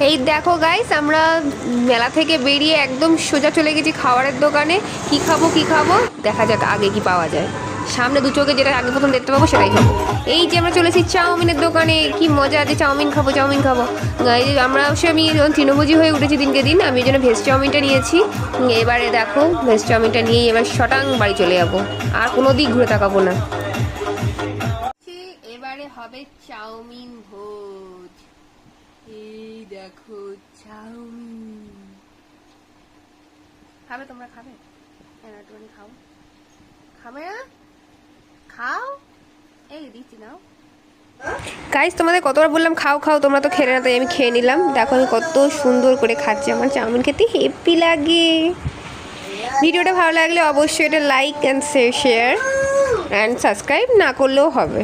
এই দেখো গাইস, আমরা মেলা থেকে বেরিয়ে একদম সোজা চলে গেছি খাবারের দোকানে। কি খাবো কি খাবো, দেখা যাক আগে কি পাওয়া যায়। সামনে দু চোখে যেটা আগে প্রথম দেখতে পাবো সেটাই খাবো। এই যে আমরা চলেছি চাউমিনের দোকানে, কি মজা আছে, চাউমিন খাবো চাউমিন খাবো। আমরা অবশ্যই আমি তৃণভোজী হয়ে উঠেছি দিনকে দিন, আমি এই জন্য ভেজ চাউমিনটা নিয়েছি। এবারে দেখো ভেজ চাউমিনটা নিয়েই এবার শটাং বাড়ি চলে যাবো, আর কোনো দিক ঘুরে তাকাবো না। এবারে হবে চাউমিন ভোজ। এই দেখো চাউমিন। খাবে তোমরা, খাবে? হ্যাঁ একটুখানি খাও, খাবে না? খাও, এই দিচ্ছি নাও। গাইস তোমাদের কতবার বললাম খাও খাও, তোমরা তো খেলে না, তাই আমি খেয়ে নিলাম। দেখো আমি কত সুন্দর করে খাচ্ছি, আমার চাউমিন খেতে হেপি লাগে। ভিডিওটা ভালো লাগলে অবশ্যই এটা like and share and subscribe না করলেও হবে।